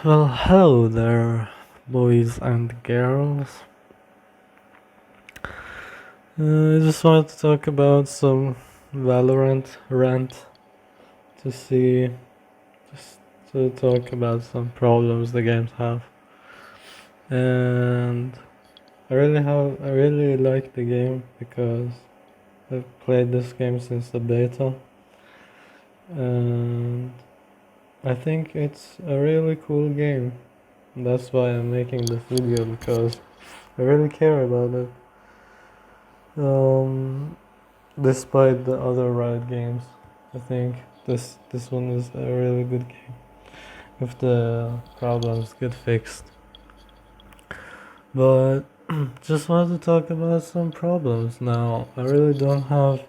Well, hello there, boys and girls. I just wanted to talk about some Valorant rant to see, just to talk about some problems the games have. And I really like the game because I've played this game since the beta, and I think it's a really cool game. That's why I'm making this video because I really care about it. Um, Despite the other Riot games, I think this one is a really good game if the problems get fixed. But just wanted to talk about some problems now. I really don't have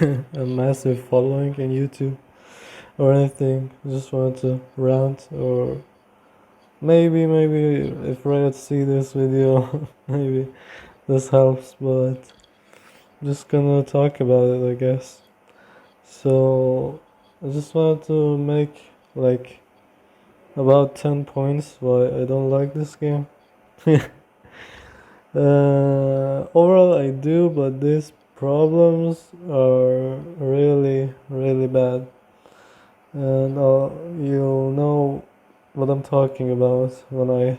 a massive following in YouTube or anything. I just wanted to rant, or maybe if Riot see this video, maybe this helps. But I'm just gonna talk about it, I guess. So I just wanted to make like about 10 points why I don't like this game. Overall, I do, but these problems are really bad, and you'll know what I'm talking about when I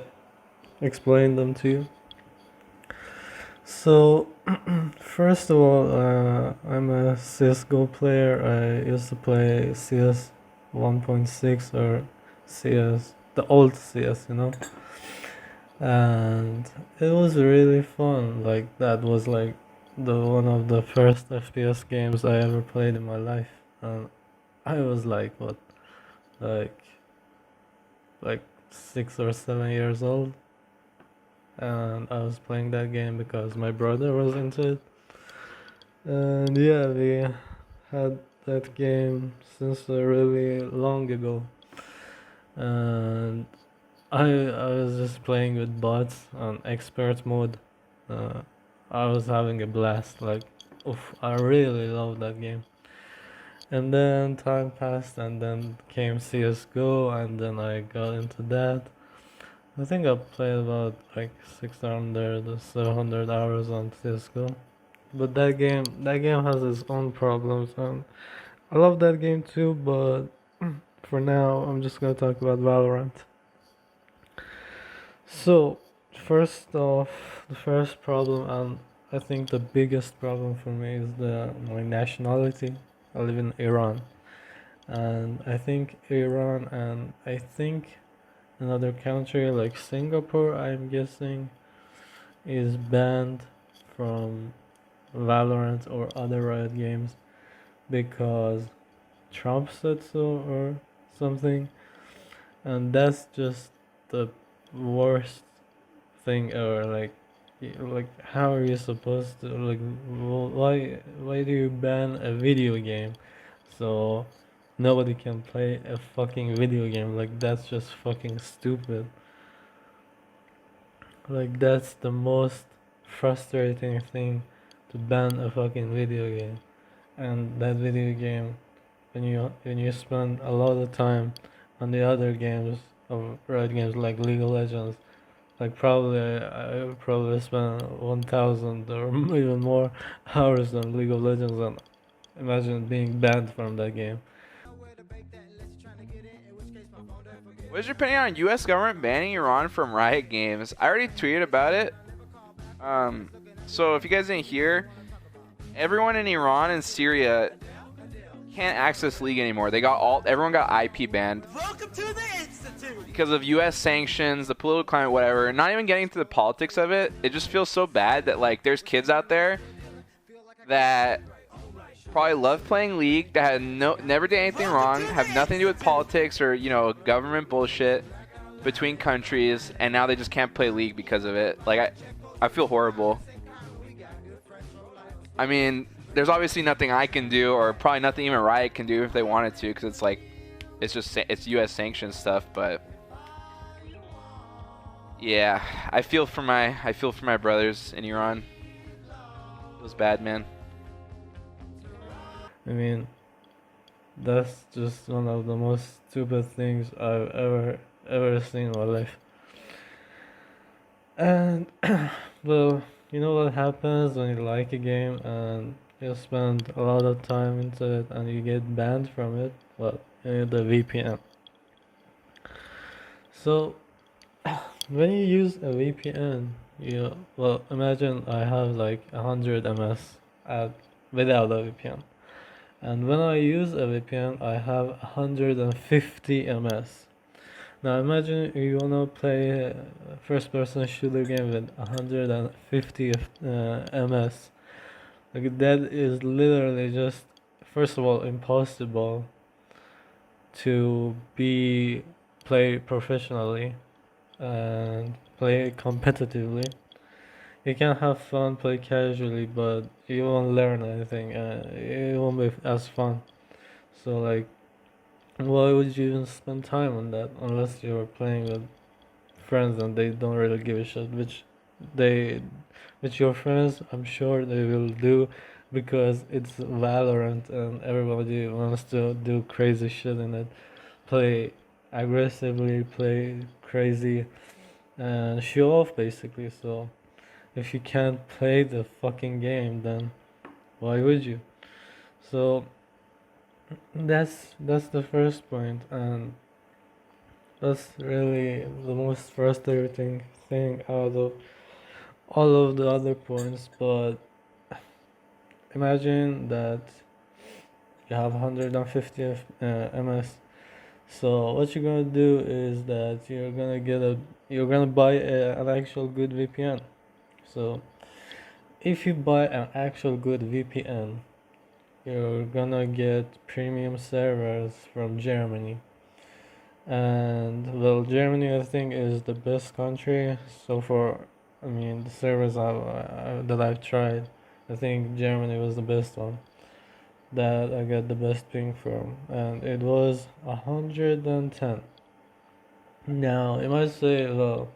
explain them to you. So, first of all, I'm a CSGO player. I used to play CS 1.6 or CS, the old CS, and it was really fun. Like that was like the one of the first FPS games I ever played in my life, and I was like what, like like 6 or 7 years old, and I was playing that game because my brother was into it. And yeah, we had that game since really long ago. And I was just playing with bots on expert mode. Uh, I was having a blast. Like, oof, I really love that game. And then time passed, and then came CS:GO, and then I got into that. I think I played about like 600 or 700 hours on CS:GO. But that game has its own problems, and I love that game too. But for now, I'm just gonna talk about Valorant. So, first off, the first problem, and I think the biggest problem for me is my nationality. I live in Iran, and I think Iran and I think another country like Singapore, I'm guessing, is banned from Valorant or other Riot games because Trump said so or something, and that's just the worst thing ever. Like how are you supposed to why do you ban a video game so nobody can play a fucking video game? Like that's just fucking stupid. Like that's the most frustrating thing, to ban a fucking video game. And that video game, when you spend a lot of time on the other games of Riot games like League of Legends, like probably I would probably spend 1,000 or even more hours on League of Legends, and imagine being banned from that game. What is your opinion on U.S. government banning Iran from Riot games? I already tweeted about it. So if you guys didn't hear, everyone in Iran and Syria can't access League anymore. Everyone got IP banned. Welcome to the Institute. Because of U.S. sanctions, the political climate, whatever. Not even getting into the politics of it. It just feels so bad that like there's kids out there that probably love playing League, that had never did anything wrong, have nothing to do with politics or government bullshit between countries, and now they just can't play League because of it. Like I feel horrible. I mean, there's obviously nothing I can do, or probably nothing even Riot can do if they wanted to, because it's like it's U.S. sanctioned stuff. But yeah, I feel for my brothers in Iran. It feels bad, man. I mean, that's just one of the most stupid things I've ever seen in my life. And well, you know what happens when you like a game and you spend a lot of time into it and you get banned from it? Well, you need the VPN. So when you use a VPN, you well imagine I have like 100 ms at without a VPN, and when I use a VPN, I have 150 ms. Now imagine you wanna play a first-person shooter game with 150 ms. Like that is literally just, first of all, impossible to be play professionally and play competitively. You can have fun, play casually, but you won't learn anything. It won't be as fun. So like, why would you even spend time on that unless you're playing with friends and they don't really give a shit? They, which your friends, I'm sure they will do, because it's Valorant and everybody wants to do crazy shit in it. Play aggressively, play crazy, and show off basically. So if you can't play the fucking game, then why would you? So that's the first point, and that's really the most frustrating thing out of all of the other points. But imagine that you have 150 ms. So what you're gonna do is that you're gonna buy an actual good VPN. So if you buy an actual good VPN, you're gonna get premium servers from Germany. And well, Germany I think is the best country so far. I mean, the servers that I've tried, I think Germany was the best one that I got the best ping from, and it was 110. Now you might say, well,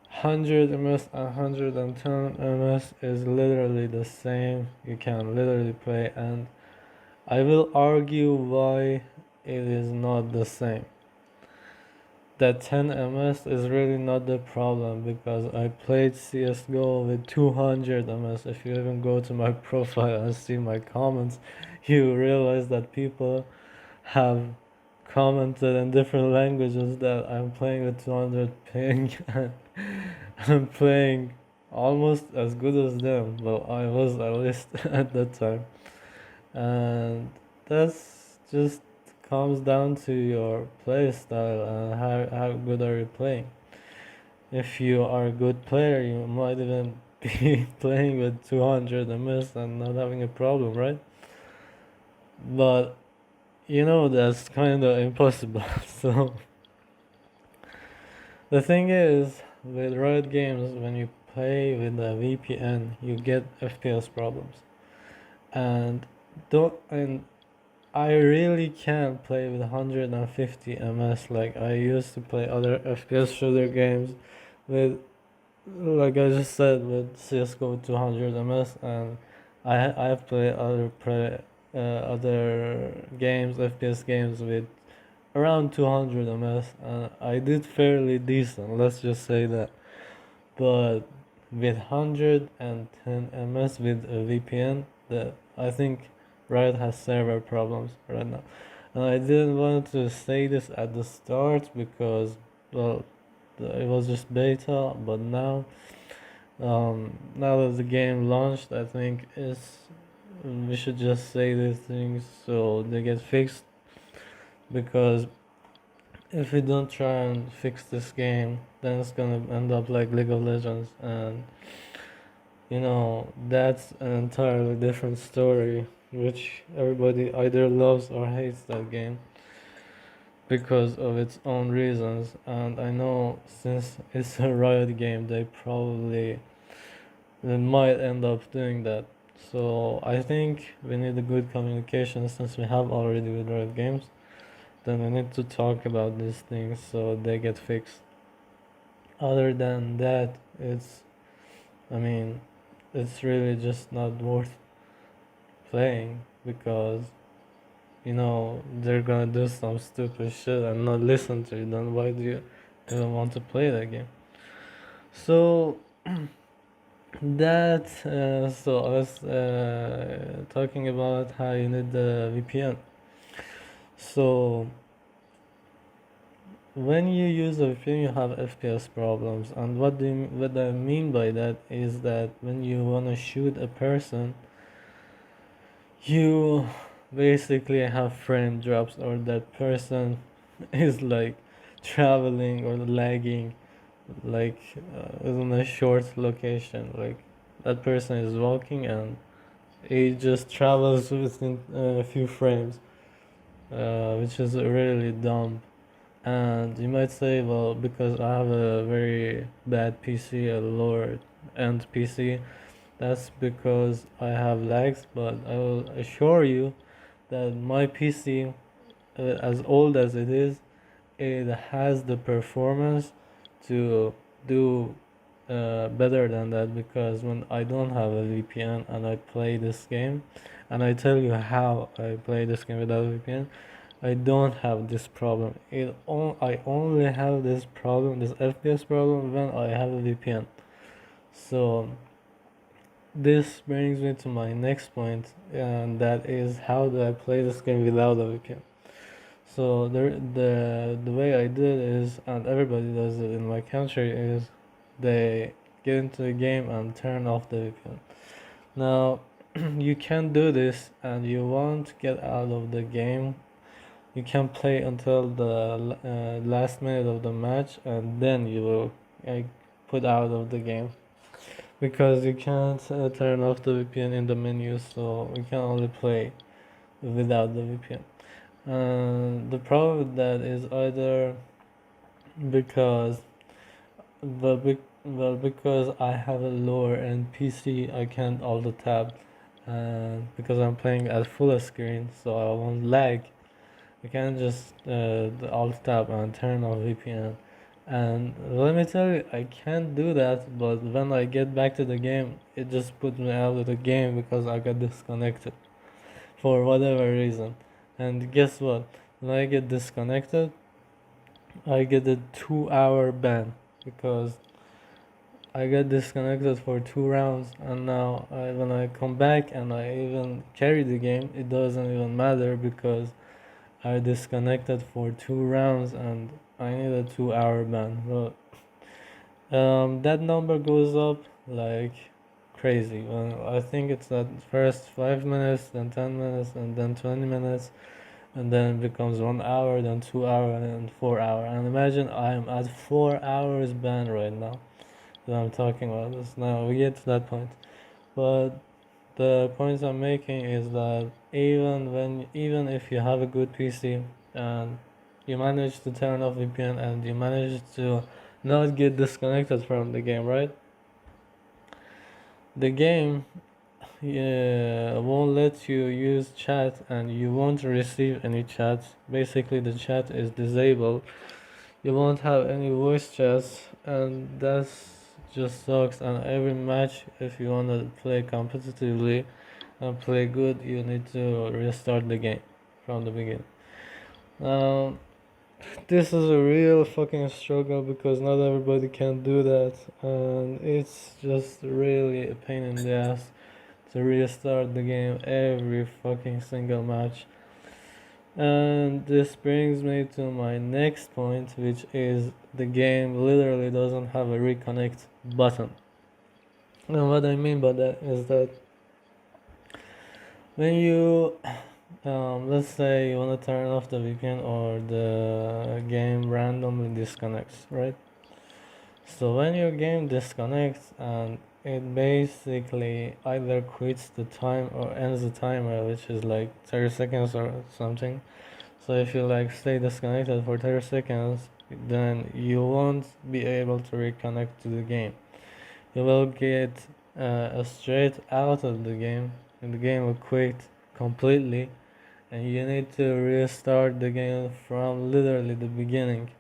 100 ms and 110 ms is literally the same. You can literally play, and I will argue why it is not the same. That 10 ms is really not the problem, because I played CSGO with 200 ms. If you even go to my profile and see my comments, you realize that people have commented in different languages that I'm playing with 200 ping and I'm playing almost as good as them. Well, I was at least at that time. And that's just comes down to your play style and how good are you playing. If you are a good player, you might even be playing with 200 ms and not having a problem, right? But you know that's kind of impossible. So the thing is, with Riot Games, when you play with a VPN, you get FPS problems, and don't and I really can't play with 150 ms like I used to play other FPS shooter games with, like I just said, with CS:GO 200 ms, and I've played other games, FPS games with around 200 ms, and I did fairly decent. Let's just say that. But with 110 ms with a VPN, that I think Riot has server problems right now. And I didn't want to say this at the start because, well, it was just beta. But now that the game launched, I think we should just say these things so they get fixed, because if we don't try and fix this game, then it's gonna end up like League of Legends, and that's an entirely different story, which everybody either loves or hates that game because of its own reasons. And I know since it's a Riot game, they might end up doing that. So I think we need a good communication, since we have already with Riot Games. Then we need to talk about these things so they get fixed. Other than that, I mean, it's really just not worth playing, because they're gonna do some stupid shit and not listen to you, then why do you even want to play that game? So I was talking about how you need the VPN. So when you use a VPN, you have FPS problems, and what I mean by that is that when you wanna shoot a person, you basically have frame drops, or that person is like traveling or lagging, like in a short location. Like that person is walking and it just travels within a few frames, which is really dumb. And you might say, well, because I have a very bad PC, a lower end PC, that's because I have lags. But I will assure you that my PC, as old as it has the performance to do better than that, because when I don't have a VPN and I play this game, and I tell you how I play this game without a VPN, I don't have this problem. I only have this problem, this FPS problem, when I have a VPN. So this brings me to my next point, and that is, how do I play this game without a VPN? So the way I did is, and everybody does it in my country, is they get into the game and turn off the VPN. Now you can do this, and you won't get out of the game. You can play until the last minute of the match, and then you will put out of the game, because you can't turn off the VPN in the menu, so you can only play without the VPN. The problem with that is either because because I have a lower end PC, I can't alt tab, and because I'm playing at full screen, so I won't lag. I can just the alt tab and turn on VPN. And let me tell you, I can't do that, but when I get back to the game, it just puts me out of the game because I got disconnected for whatever reason. And guess what? When I get disconnected, I get a 2 hour ban, because I got disconnected for 2 rounds, and now when I come back and I even carry the game, it doesn't even matter, because I disconnected for 2 rounds and I need a 2 hour ban. So that number goes up like crazy. I think it's at first 5 minutes, then 10 minutes, and then 20 minutes, and then it becomes 1 hour, then 2 hour, and 4 hour. And imagine I'm at 4 hours ban right now that I'm talking about this. Now we get to that point, but the points I'm making is that even if you have a good PC and you manage to turn off VPN and you manage to not get disconnected from the game, right? The game won't let you use chat, and you won't receive any chats. Basically, the chat is disabled. You won't have any voice chats, and that's just sucks. And every match, if you want to play competitively and play good, you need to restart the game from the beginning. Now, this is a real fucking struggle, because not everybody can do that, and it's just really a pain in the ass to restart the game every fucking single match. And this brings me to my next point, which is the game literally doesn't have a reconnect button. And what I mean by that is that when you let's say you want to turn off the VPN, or the game randomly disconnects, right? So when your game disconnects and it basically either quits the time or ends the timer, which is like 30 seconds or something. So if you like stay disconnected for 30 seconds, then you won't be able to reconnect to the game. You will get straight out of the game, and the game will quit completely, and you need to restart the game from literally the beginning.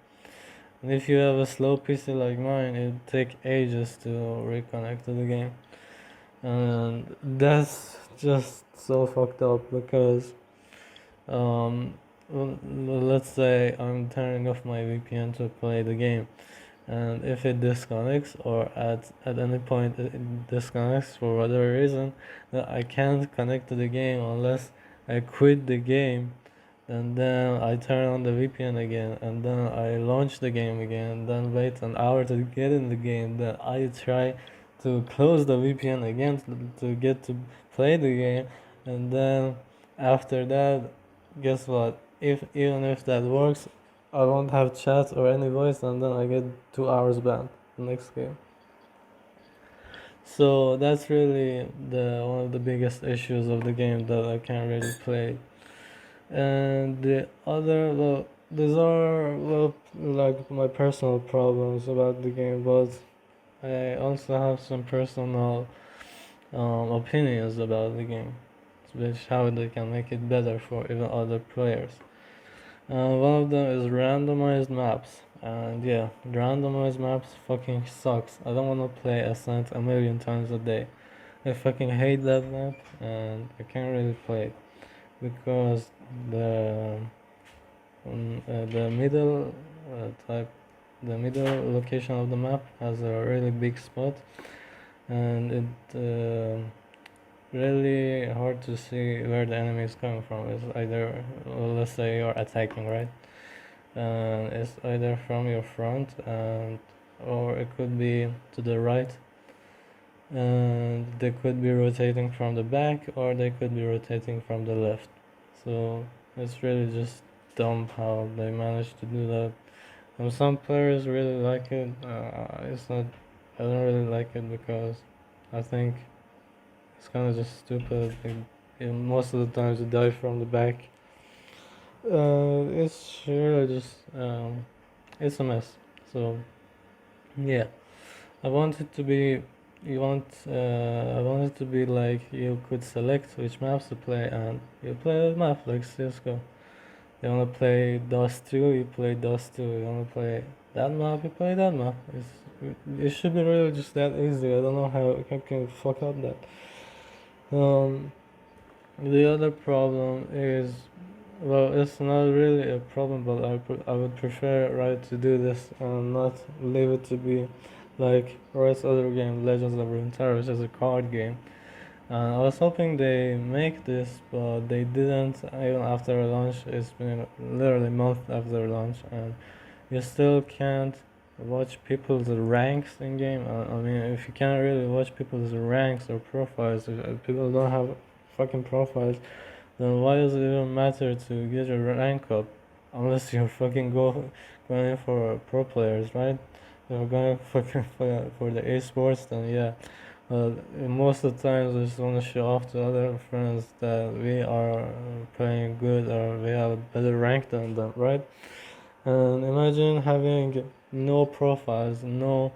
And if you have a slow PC like mine, it would take ages to reconnect to the game. And that's just so fucked up, because um, let's say I'm turning off my VPN to play the game, and if it disconnects or at any point it disconnects for whatever reason, then I can't connect to the game unless I quit the game, and then I turn on the VPN again, and then I launch the game again, then wait an hour to get in the game, then I try to close the VPN again to get to play the game, and then after that, guess what? If even if that works, I won't have chat or any voice, and then I get 2 hours banned the next game. So that's really the one of the biggest issues of the game that I can't really play. And the other, well, these are, well, like my personal problems about the game, but I also have some personal opinions about the game, which how they can make it better for even other players. One of them is randomized maps, and yeah, randomized maps fucking sucks. I don't wanna play Ascent a million times a day. I fucking hate that map, and I can't really play it because the the middle type, the middle location of the map has a really big spot, and it really hard to see where the enemy is coming from. It's either, well, let's say you're attacking, right? And it's either from your front, and or it could be to the right, and they could be rotating from the back, or they could be rotating from the left. So it's really just dumb how they managed to do that. And some players really like it. It's not. I don't really like it because I think it's kind of just stupid. Most of the times you die from the back. It's really just it's a mess. So yeah, I want it to be. I want it to be like you could select which maps to play, and you play a map like CS:GO. You wanna play Dust 2, you play Dust 2. You wanna play that map, you play that map. It should be really just that easy. I don't know how I can fuck up that. Um, the other problem is, well, it's not really a problem, but I would prefer Riot to do this and not leave it to be like Riot's other game, Legends of Runeterra, which is a card game. I was hoping they make this, but they didn't. Even after launch, it's been literally a month after launch, and you still can't watch people's ranks in game. I mean, if you can't really watch people's ranks or profiles, if people don't have fucking profiles, then why does it even matter to get your rank up? Unless you're fucking going for pro players, right? If you're going for the esports, then yeah. Most of the times, I just want to show off to other friends that we are playing good or we have a better rank than them, right? And imagine having no profiles, no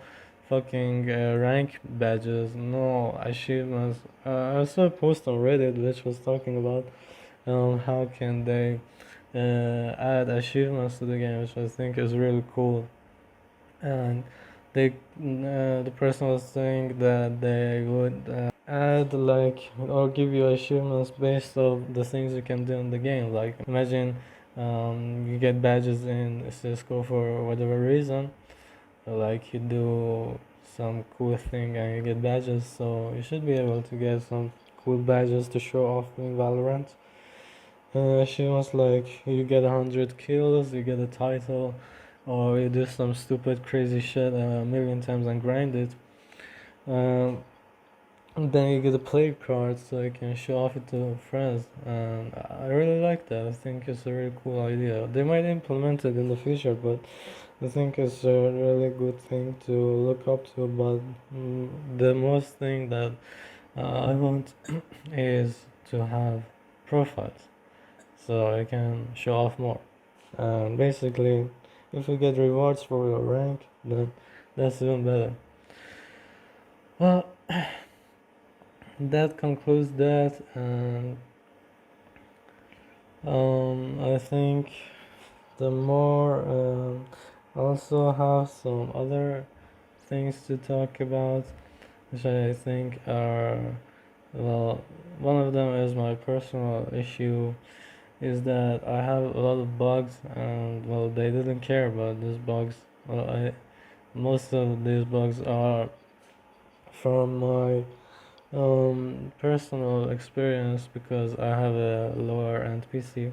fucking rank badges, no achievements. I saw a post on Reddit which was talking about how can they add achievements to the game, which I think is really cool. And the person was saying that they would add like or give you achievements based on the things you can do in the game. Like imagine you get badges in CS:GO for whatever reason, like you do some cool thing and you get badges, so you should be able to get some cool badges to show off in Valorant. She was like, you get 100 kills, you get a title, or you do some stupid crazy shit a million times and grind it. Um, then you get a play card so you can show off it to friends, and I really like that. I think it's a really cool idea. They might implement it in the future, but I think it's a really good thing to look up to. But the most thing that I want is to have profiles so I can show off more. And basically, if you get rewards for your rank, then that's even better. Well, that concludes that, and I think the more also have some other things to talk about, which I think are, well, one of them is my personal issue is that I have a lot of bugs, and well, they didn't care about these bugs. Well, most of these bugs are from my personal experience because I have a lower end PC.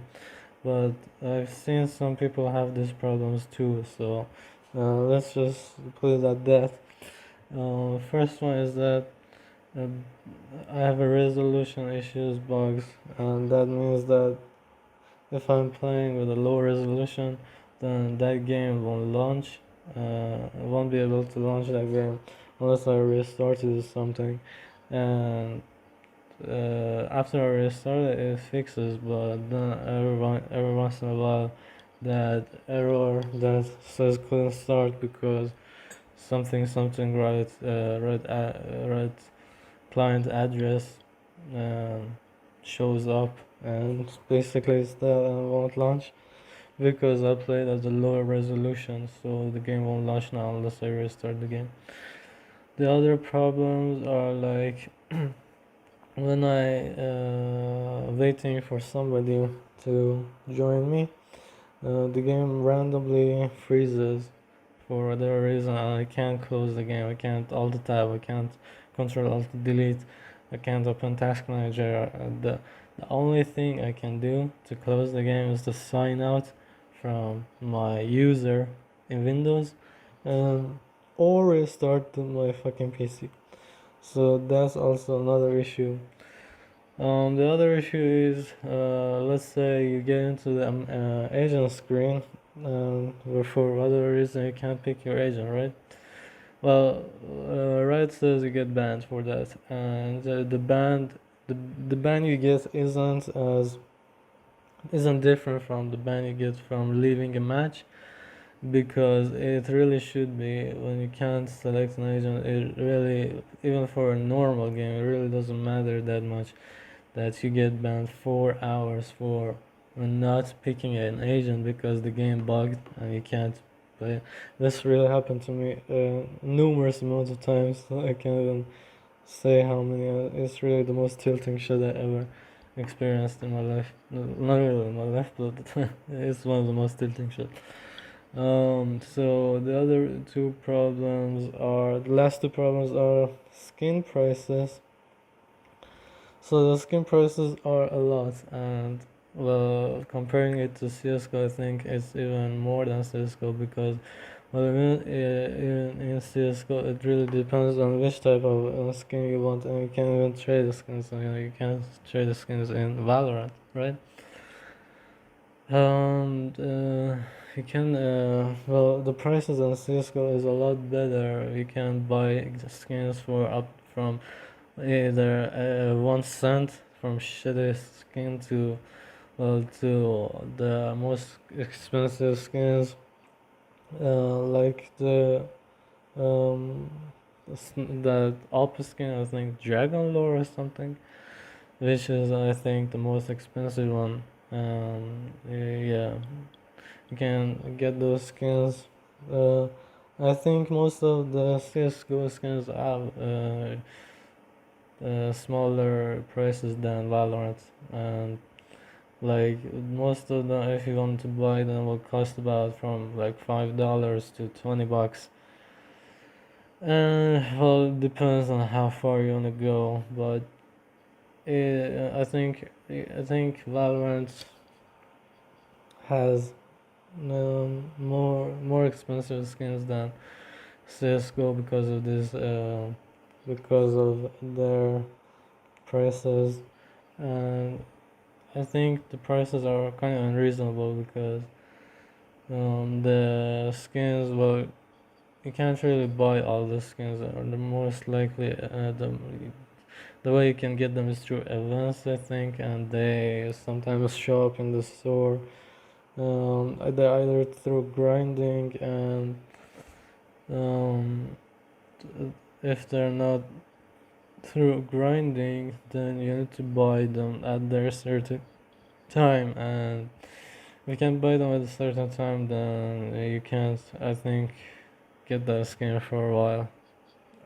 But I've seen some people have these problems too. So let's just put it at that. First one is that uh, I have a resolution issues bugs, and that means that if I'm playing with a low resolution, then that game won't launch. I won't be able to launch that game unless I restart it or something. And after I restart it, it fixes. But then every once in a while, that error that says couldn't start because something right client address um, shows up, and basically it's that won't launch because I played at a lower resolution, so the game won't launch now unless I restart the game. The other problems are like when I waiting for somebody to join me, the game randomly freezes for whatever reason, and I can't close the game. I can't alt tab. I can't control alt delete. I can't open task manager. The only thing I can do to close the game is to sign out from my user in Windows, um, or restart my fucking PC. So that's also another issue. The other issue is, let's say you get into the agent screen, and for whatever reason you can't pick your agent, right? Well, Riot says you get banned for that, and the ban you get isn't different from the ban you get from leaving a match, because it really should be when you can't select an agent. It really, even for a normal game, it really doesn't matter that much that you get banned 4 hours for not picking an agent because the game bugged and you can't play. This really happened to me numerous amounts of times. I can't even say how many. It's really the most tilting shit I ever experienced in my life. Not really in my life, but it's one of the most tilting shit. So the other two problems are the last two problems are skin prices. So the skin prices are a lot, and well, comparing it to CS:GO, I think it's even more than CS:GO because, well, even in CS:GO, it really depends on which type of skin you want, and you can't even trade the skins. So, you can't trade the skins in Valorant, right? And you can, well, the prices on CS:GO is a lot better. You can buy skins for up from either 1 cent from shitty skin to, well, to the most expensive skins, like um the Alpha skin, I think Dragon Lore or something, which is I think the most expensive one. Yeah, you can get those skins. Uh, I think most of the CS:GO skins have smaller prices than Valorant, and like most of them, if you want to buy them, will cost about from like $5 to $20. And well, it depends on how far you wanna go, but I think Valorant has more expensive skins than CS:GO because of their prices, and I think the prices are kind of unreasonable because the skins, well, you can't really buy all the skins, or the most likely the way you can get them is through events, I think, and they sometimes show up in the store. They're either through grinding, and um, if they're not through grinding, then you need to buy them at their certain time, and if you can't buy them at a certain time, then you can't, I think, get that skin for a while,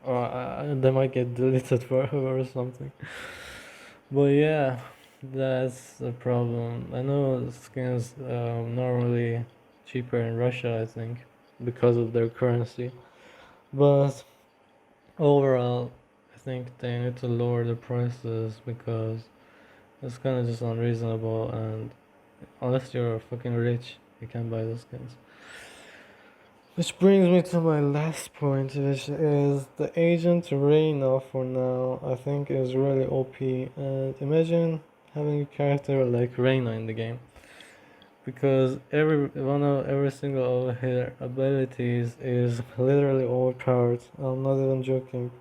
or they might get deleted forever or something. But yeah, That's a problem. I know skins normally cheaper in Russia, I think, because of their currency. But overall, I think they need to lower the prices because it's kind of just unreasonable. And unless you're fucking rich, you can buy those skins. Which brings me to my last point, which is the agent Reyna for now, I think is really OP. And imagine having a character like Reyna in the game. Because every single of her abilities is literally overpowered. I'm not even joking.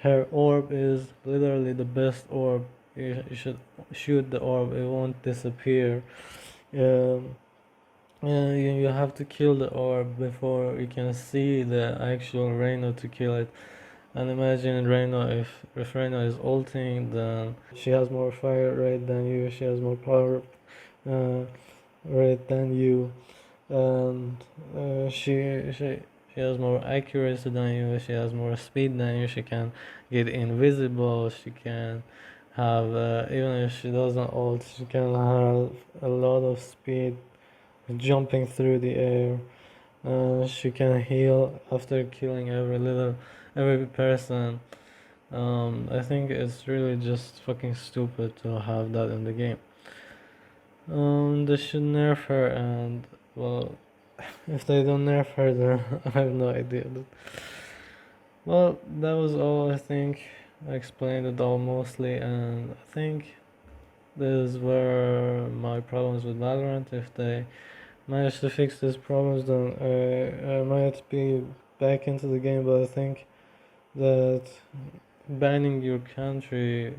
Her orb is literally the best orb. You should shoot the orb, it won't disappear. Um, and you have to kill the orb before you can see the actual Rhino to kill it. And imagine Rhino, if Rhino is ulting, then she has more fire rate than you, she has more power uh, rate than you, and she has more accuracy than you, she has more speed than you, she can get invisible, she can have, even if she doesn't ult, she can have a lot of speed jumping through the air. She can heal after killing every person. I think it's really just fucking stupid to have that in the game. They should nerf her, and well, if they don't nerf her, then I have no idea. Well, that was all. I think I explained it all mostly, and I think these were my problems with Valorant. If they manage to fix these problems, then I might be back into the game. But I think that banning your country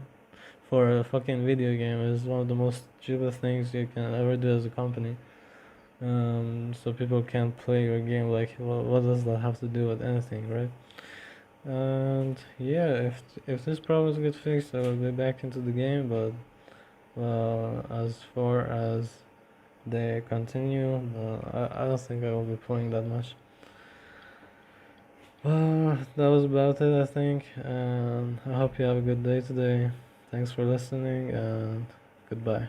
for a fucking video game is one of the most stupid things you can ever do as a company. So people can't play your game. Like, what does that have to do with anything, right? And yeah, if this problems get fixed, I will be back into the game. But well, as far as they continue, I don't think I will be playing that much. Well, that was about it, I think, and I hope you have a good day today. Thanks for listening, and goodbye.